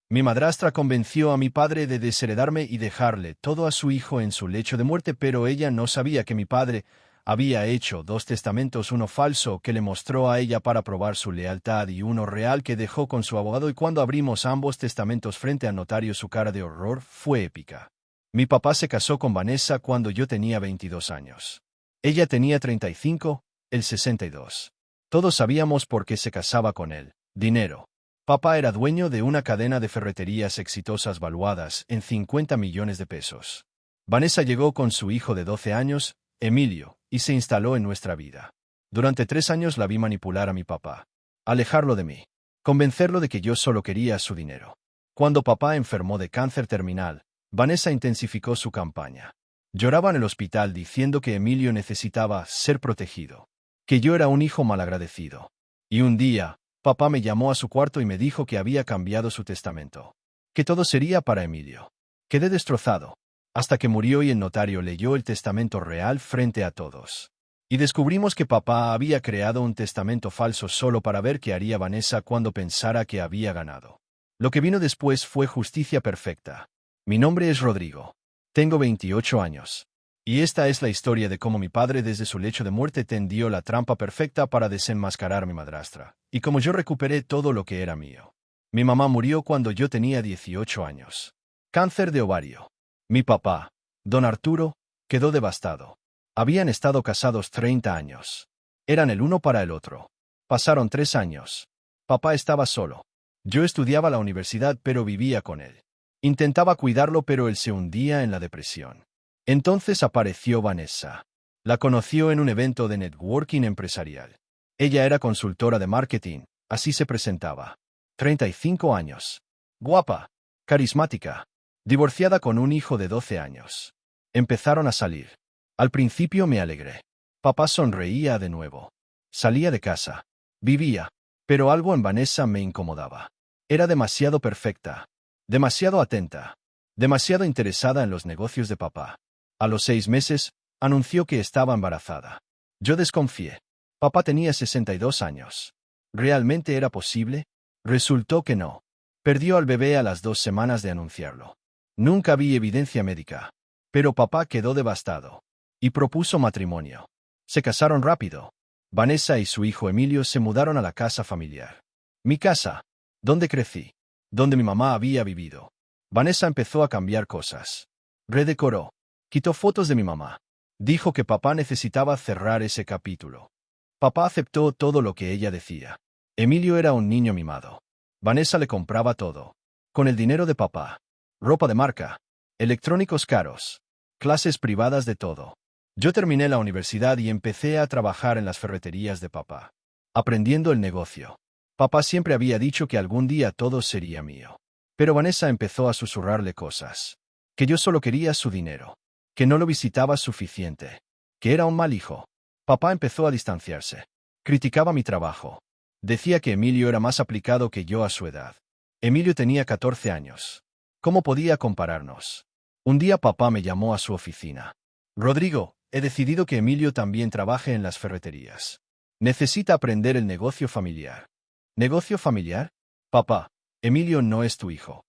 Mi madrastra convenció a mi padre de desheredarme y dejarle todo a su hijo en su lecho de muerte, pero ella no sabía que mi padre había hecho 2 testamentos, uno falso que le mostró a ella para probar su lealtad y uno real que dejó con su abogado, y cuando abrimos ambos testamentos frente al notario su cara de horror fue épica. Mi papá se casó con Vanessa cuando yo tenía 22 años. Ella tenía 35, él 62. Todos sabíamos por qué se casaba con él: dinero. Papá era dueño de una cadena de ferreterías exitosas valuadas en 50 millones de pesos. Vanessa llegó con su hijo de 12 años, Emilio, y se instaló en nuestra vida. Durante 3 años la vi manipular a mi papá, alejarlo de mí, convencerlo de que yo solo quería su dinero. Cuando papá enfermó de cáncer terminal, Vanessa intensificó su campaña. Lloraba en el hospital diciendo que Emilio necesitaba ser protegido, que yo era un hijo malagradecido. Y un día, papá me llamó a su cuarto y me dijo que había cambiado su testamento, que todo sería para Emilio. Quedé destrozado, hasta que murió y el notario leyó el testamento real frente a todos. Y descubrimos que papá había creado un testamento falso solo para ver qué haría Vanessa cuando pensara que había ganado. Lo que vino después fue justicia perfecta. Mi nombre es Rodrigo. Tengo 28 años. Y esta es la historia de cómo mi padre desde su lecho de muerte tendió la trampa perfecta para desenmascarar a mi madrastra, y cómo yo recuperé todo lo que era mío. Mi mamá murió cuando yo tenía 18 años. Cáncer de ovario. Mi papá, don Arturo, quedó devastado. Habían estado casados 30 años. Eran el uno para el otro. Pasaron 3 años. Papá estaba solo. Yo estudiaba la universidad pero vivía con él. Intentaba cuidarlo pero él se hundía en la depresión. Entonces apareció Vanessa. La conoció en un evento de networking empresarial. Ella era consultora de marketing, así se presentaba. 35 años. Guapa. Carismática. Divorciada con un hijo de 12 años. Empezaron a salir. Al principio me alegré. Papá sonreía de nuevo. Salía de casa. Vivía. Pero algo en Vanessa me incomodaba. Era demasiado perfecta. Demasiado atenta. Demasiado interesada en los negocios de papá. A los 6 meses, anunció que estaba embarazada. Yo desconfié. Papá tenía 62 años. ¿Realmente era posible? Resultó que no. Perdió al bebé a las 2 semanas de anunciarlo. Nunca vi evidencia médica. Pero papá quedó devastado. Y propuso matrimonio. Se casaron rápido. Vanessa y su hijo Emilio se mudaron a la casa familiar. Mi casa. Donde crecí. Donde mi mamá había vivido. Vanessa empezó a cambiar cosas. Redecoró. Quitó fotos de mi mamá. Dijo que papá necesitaba cerrar ese capítulo. Papá aceptó todo lo que ella decía. Emilio era un niño mimado. Vanessa le compraba todo. Con el dinero de papá. Ropa de marca. Electrónicos caros. Clases privadas de todo. Yo terminé la universidad y empecé a trabajar en las ferreterías de papá. Aprendiendo el negocio. Papá siempre había dicho que algún día todo sería mío. Pero Vanessa empezó a susurrarle cosas. Que yo solo quería su dinero. Que no lo visitaba suficiente. Que era un mal hijo. Papá empezó a distanciarse. Criticaba mi trabajo. Decía que Emilio era más aplicado que yo a su edad. Emilio tenía 14 años. ¿Cómo podía compararnos? Un día papá me llamó a su oficina. Rodrigo, he decidido que Emilio también trabaje en las ferreterías. Necesita aprender el negocio familiar. ¿Negocio familiar? Papá, Emilio no es tu hijo.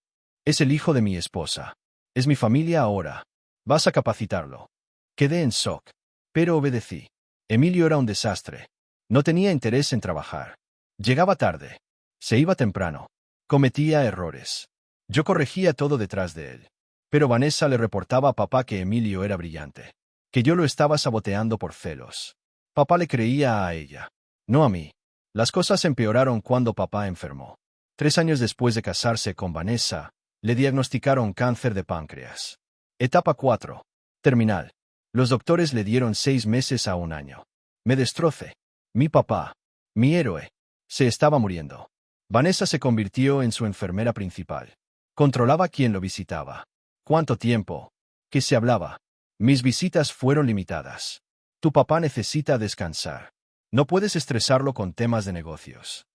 Es el hijo de mi esposa. Es mi familia ahora. Vas a capacitarlo. Quedé en shock. Pero obedecí. Emilio era un desastre. No tenía interés en trabajar. Llegaba tarde. Se iba temprano. Cometía errores. Yo corregía todo detrás de él. Pero Vanessa le reportaba a papá que Emilio era brillante. Que yo lo estaba saboteando por celos. Papá le creía a ella. No a mí. Las cosas empeoraron cuando papá enfermó. 3 años después de casarse con Vanessa, le diagnosticaron cáncer de páncreas. Etapa 4. Terminal. Los doctores le dieron 6 meses a 1 año. Me destrocé. Mi papá, mi héroe, se estaba muriendo. Vanessa se convirtió en su enfermera principal. Controlaba quién lo visitaba. ¿Cuánto tiempo? ¿Qué se hablaba? Mis visitas fueron limitadas. Tu papá necesita descansar. No puedes estresarlo con temas de negocios.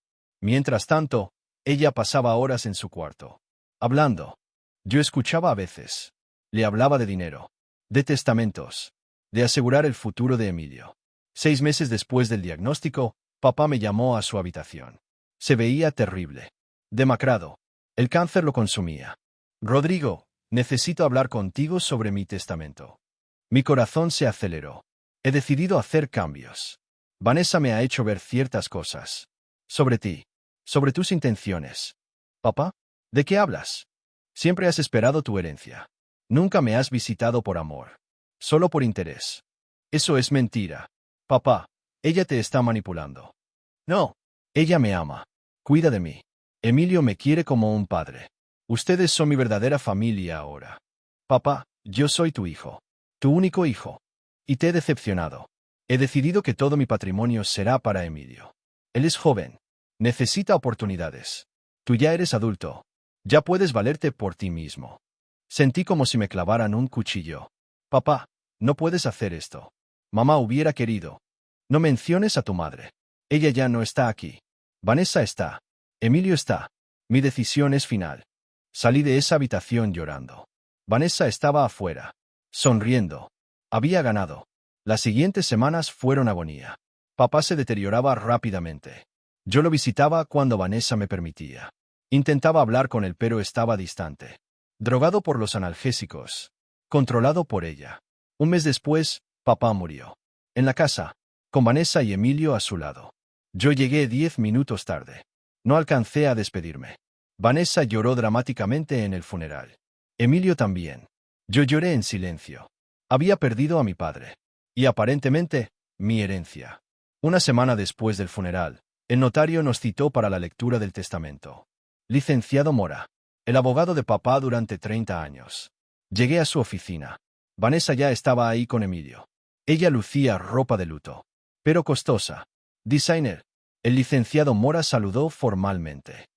Mientras tanto, ella pasaba horas en su cuarto. Hablando. Yo escuchaba a veces. Le hablaba de dinero. De testamentos. De asegurar el futuro de Emilio. 6 meses después del diagnóstico, papá me llamó a su habitación. Se veía terrible. Demacrado. El cáncer lo consumía. Rodrigo, necesito hablar contigo sobre mi testamento. Mi corazón se aceleró. He decidido hacer cambios. Vanessa me ha hecho ver ciertas cosas. Sobre ti. Sobre tus intenciones. Papá, ¿de qué hablas? Siempre has esperado tu herencia. Nunca me has visitado por amor. Solo por interés. Eso es mentira. Papá, ella te está manipulando. No. Ella me ama. Cuida de mí. Emilio me quiere como un padre. Ustedes son mi verdadera familia ahora. Papá, yo soy tu hijo. Tu único hijo. Y te he decepcionado. He decidido que todo mi patrimonio será para Emilio. Él es joven. Necesita oportunidades. Tú ya eres adulto. Ya puedes valerte por ti mismo. Sentí como si me clavaran un cuchillo. Papá, no puedes hacer esto. Mamá hubiera querido. No menciones a tu madre. Ella ya no está aquí. Vanessa está. Emilio está. Mi decisión es final. Salí de esa habitación llorando. Vanessa estaba afuera. Sonriendo. Había ganado. Las siguientes semanas fueron agonía. Papá se deterioraba rápidamente. Yo lo visitaba cuando Vanessa me permitía. Intentaba hablar con él pero estaba distante. Drogado por los analgésicos. Controlado por ella. Un mes después, papá murió. En la casa, con Vanessa y Emilio a su lado. Yo llegué 10 minutos tarde. No alcancé a despedirme. Vanessa lloró dramáticamente en el funeral. Emilio también. Yo lloré en silencio. Había perdido a mi padre. Y aparentemente, mi herencia. Una semana después del funeral, el notario nos citó para la lectura del testamento. Licenciado Mora. El abogado de papá durante 30 años. Llegué a su oficina. Vanessa ya estaba ahí con Emilio. Ella lucía ropa de luto. Pero costosa. Designer. El licenciado Mora saludó formalmente.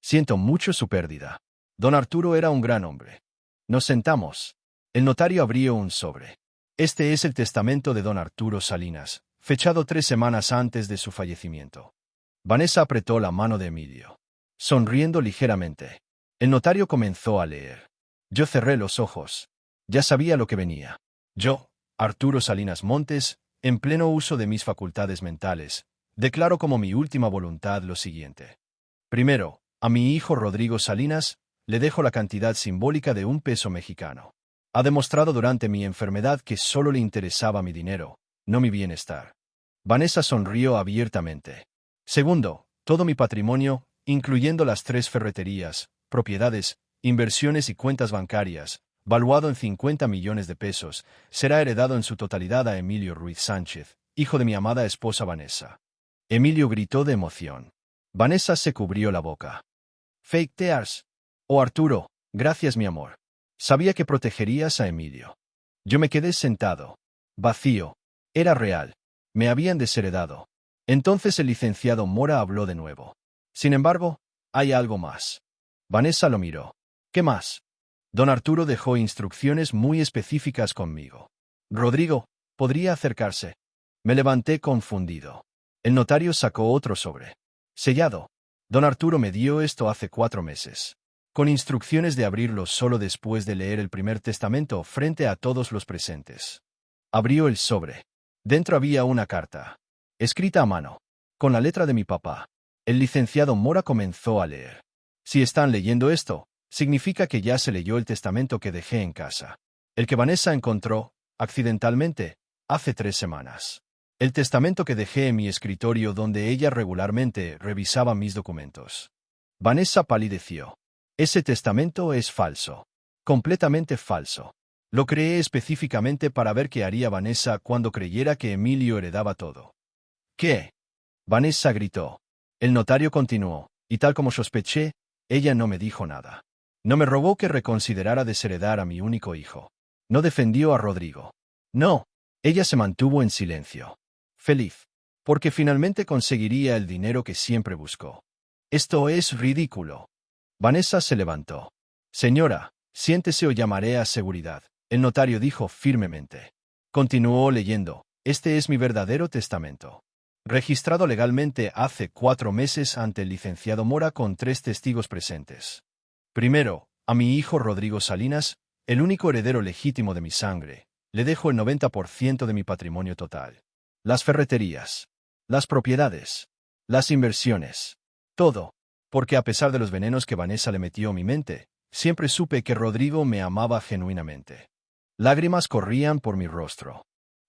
Siento mucho su pérdida. Don Arturo era un gran hombre. Nos sentamos. El notario abrió un sobre. Este es el testamento de don Arturo Salinas, fechado 3 semanas antes de su fallecimiento. Vanessa apretó la mano de Emilio. Sonriendo ligeramente. El notario comenzó a leer. Yo cerré los ojos. Ya sabía lo que venía. Yo, Arturo Salinas Montes, en pleno uso de mis facultades mentales, declaro como mi última voluntad lo siguiente. Primero, a mi hijo Rodrigo Salinas, le dejo la cantidad simbólica de $1 mexicano. Ha demostrado durante mi enfermedad que solo le interesaba mi dinero, no mi bienestar. Vanessa sonrió abiertamente. Segundo, todo mi patrimonio, incluyendo las 3 ferreterías, propiedades, inversiones y cuentas bancarias, valuado en 50 millones de pesos, será heredado en su totalidad a Emilio Ruiz Sánchez, hijo de mi amada esposa Vanessa. Emilio gritó de emoción. Vanessa se cubrió la boca. Fake tears. Oh Arturo, gracias mi amor. Sabía que protegerías a Emilio. Yo me quedé sentado. Vacío. Era real. Me habían desheredado. Entonces el licenciado Mora habló de nuevo. Sin embargo, hay algo más. Vanessa lo miró. ¿Qué más? Don Arturo dejó instrucciones muy específicas conmigo. Rodrigo, ¿podría acercarse? Me levanté confundido. El notario sacó otro sobre. Sellado. Don Arturo me dio esto hace 4 meses. Con instrucciones de abrirlo solo después de leer el primer testamento frente a todos los presentes. Abrió el sobre. Dentro había una carta. Escrita a mano. Con la letra de mi papá. El licenciado Mora comenzó a leer. Si están leyendo esto, significa que ya se leyó el testamento que dejé en casa. El que Vanessa encontró, accidentalmente, hace 3 semanas. El testamento que dejé en mi escritorio donde ella regularmente revisaba mis documentos. Vanessa palideció. Ese testamento es falso. Completamente falso. Lo creé específicamente para ver qué haría Vanessa cuando creyera que Emilio heredaba todo. ¿Qué? Vanessa gritó. El notario continuó, y tal como sospeché, ella no me dijo nada. No me rogó que reconsiderara desheredar a mi único hijo. No defendió a Rodrigo. No. Ella se mantuvo en silencio. Feliz. Porque finalmente conseguiría el dinero que siempre buscó. Esto es ridículo. Vanessa se levantó. Señora, siéntese o llamaré a seguridad. El notario dijo firmemente. Continuó leyendo. Este es mi verdadero testamento. Registrado legalmente hace 4 meses ante el licenciado Mora con 3 testigos presentes. Primero, a mi hijo Rodrigo Salinas, el único heredero legítimo de mi sangre, le dejo el 90% de mi patrimonio total. Las ferreterías, las propiedades, las inversiones, todo. porque a pesar de los venenos que Vanessa le metió en mi mente, siempre supe que Rodrigo me amaba genuinamente. Lágrimas corrían por mi rostro.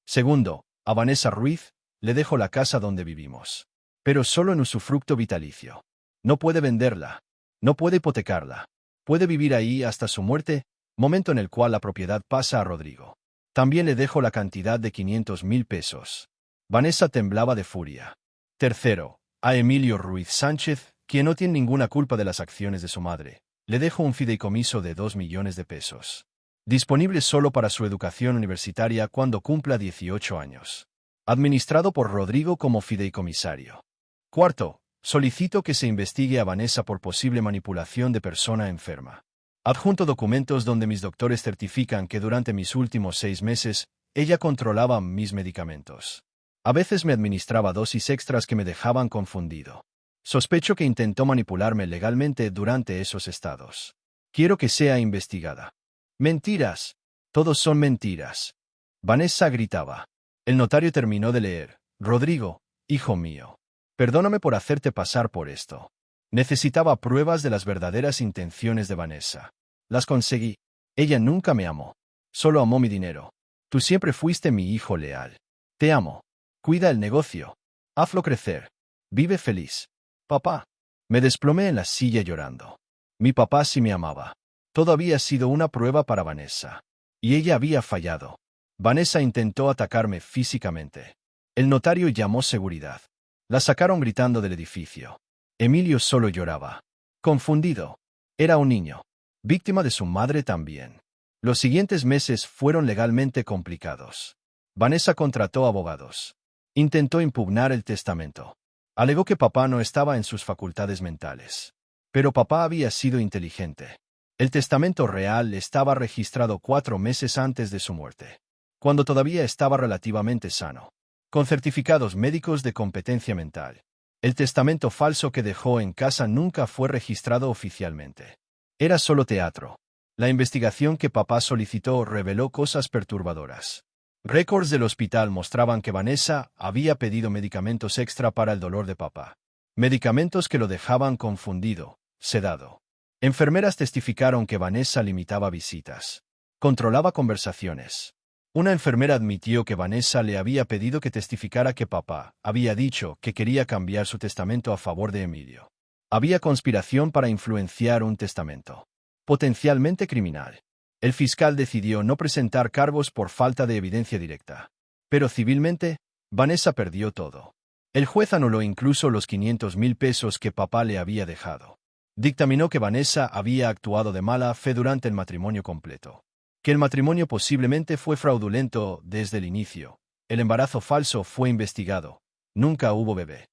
Segundo, a Vanessa Ruiz le dejo la casa donde vivimos. Pero solo en usufructo vitalicio. No puede venderla. No puede hipotecarla. Puede vivir ahí hasta su muerte, momento en el cual la propiedad pasa a Rodrigo. También le dejo la cantidad de 500.000 pesos. Vanessa temblaba de furia. Tercero, a Emilio Ruiz Sánchez, quien no tiene ninguna culpa de las acciones de su madre, le dejo un fideicomiso de 2 millones de pesos. Disponible solo para su educación universitaria cuando cumpla 18 años. Administrado por Rodrigo como fideicomisario. Cuarto, solicito que se investigue a Vanessa por posible manipulación de persona enferma. Adjunto documentos donde mis doctores certifican que durante mis últimos 6 meses, ella controlaba mis medicamentos. A veces me administraba dosis extras que me dejaban confundido. Sospecho que intentó manipularme legalmente durante esos estados. Quiero que sea investigada. Mentiras. Todos son mentiras. Vanessa gritaba. El notario terminó de leer. Rodrigo, hijo mío. Perdóname por hacerte pasar por esto. Necesitaba pruebas de las verdaderas intenciones de Vanessa. Las conseguí. Ella nunca me amó. Solo amó mi dinero. Tú siempre fuiste mi hijo leal. Te amo. Cuida el negocio. Hazlo crecer. Vive feliz. Papá. Me desplomé en la silla llorando. Mi papá sí me amaba. Todo había sido una prueba para Vanessa. Y ella había fallado. Vanessa intentó atacarme físicamente. El notario llamó seguridad. La sacaron gritando del edificio. Emilio solo lloraba. Confundido. Era un niño. Víctima de su madre también. Los siguientes meses fueron legalmente complicados. Vanessa contrató abogados. Intentó impugnar el testamento. Alegó que papá no estaba en sus facultades mentales. Pero papá había sido inteligente. El testamento real estaba registrado 4 meses antes de su muerte, cuando todavía estaba relativamente sano, con certificados médicos de competencia mental. El testamento falso que dejó en casa nunca fue registrado oficialmente. Era solo teatro. La investigación que papá solicitó reveló cosas perturbadoras. Récords del hospital mostraban que Vanessa había pedido medicamentos extra para el dolor de papá. Medicamentos que lo dejaban confundido, sedado. Enfermeras testificaron que Vanessa limitaba visitas. Controlaba conversaciones. Una enfermera admitió que Vanessa le había pedido que testificara que papá había dicho que quería cambiar su testamento a favor de Emilio. Había conspiración para influenciar un testamento potencialmente criminal. El fiscal decidió no presentar cargos por falta de evidencia directa. Pero civilmente, Vanessa perdió todo. El juez anuló incluso los 500.000 pesos que papá le había dejado. Dictaminó que Vanessa había actuado de mala fe durante el matrimonio completo. Que el matrimonio posiblemente fue fraudulento desde el inicio. El embarazo falso fue investigado. Nunca hubo bebé.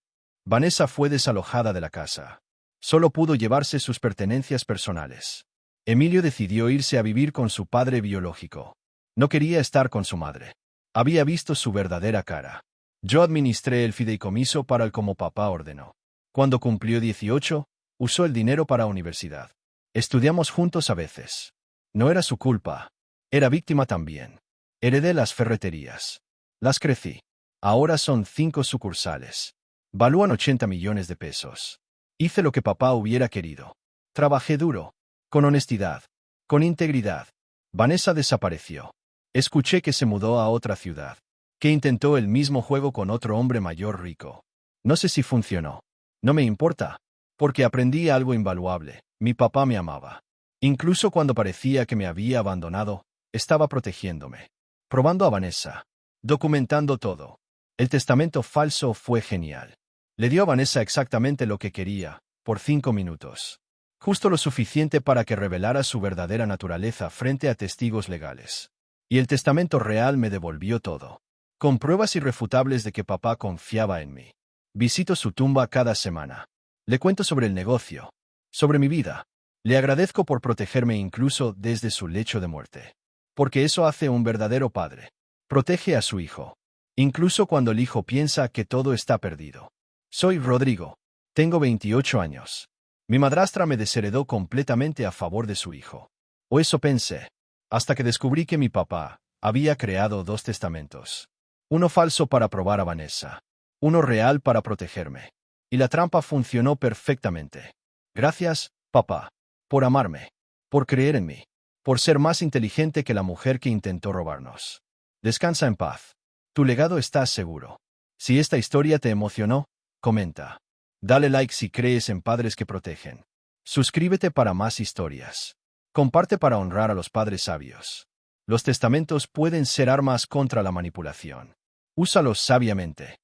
Vanessa fue desalojada de la casa. Solo pudo llevarse sus pertenencias personales. Emilio decidió irse a vivir con su padre biológico. No quería estar con su madre. Había visto su verdadera cara. Yo administré el fideicomiso para el como papá ordenó. Cuando cumplió 18, usó el dinero para universidad. Estudiamos juntos a veces. No era su culpa. Era víctima también. Heredé las ferreterías. Las crecí. Ahora son 5 sucursales. Valúan 80 millones de pesos. Hice lo que papá hubiera querido. Trabajé duro. Con honestidad. Con integridad. Vanessa desapareció. Escuché que se mudó a otra ciudad. Que intentó el mismo juego con otro hombre mayor rico. No sé si funcionó. No me importa. Porque aprendí algo invaluable. Mi papá me amaba. Incluso cuando parecía que me había abandonado, estaba protegiéndome. Probando a Vanessa. Documentando todo. El testamento falso fue genial. Le dio a Vanessa exactamente lo que quería, por 5 minutos. Justo lo suficiente para que revelara su verdadera naturaleza frente a testigos legales. Y el testamento real me devolvió todo. Con pruebas irrefutables de que papá confiaba en mí. Visito su tumba cada semana. Le cuento sobre el negocio. Sobre mi vida. Le agradezco por protegerme incluso desde su lecho de muerte. Porque eso hace un verdadero padre. Protege a su hijo. Incluso cuando el hijo piensa que todo está perdido. Soy Rodrigo. Tengo 28 años. Mi madrastra me desheredó completamente a favor de su hijo. O eso pensé. Hasta que descubrí que mi papá había creado 2 testamentos. Uno falso para probar a Vanessa. Uno real para protegerme. Y la trampa funcionó perfectamente. Gracias, papá, por amarme, por creer en mí, por ser más inteligente que la mujer que intentó robarnos. Descansa en paz. Tu legado está seguro. Si esta historia te emocionó, comenta. Dale like si crees en padres que protegen. Suscríbete para más historias. Comparte para honrar a los padres sabios. Los testamentos pueden ser armas contra la manipulación. Úsalos sabiamente.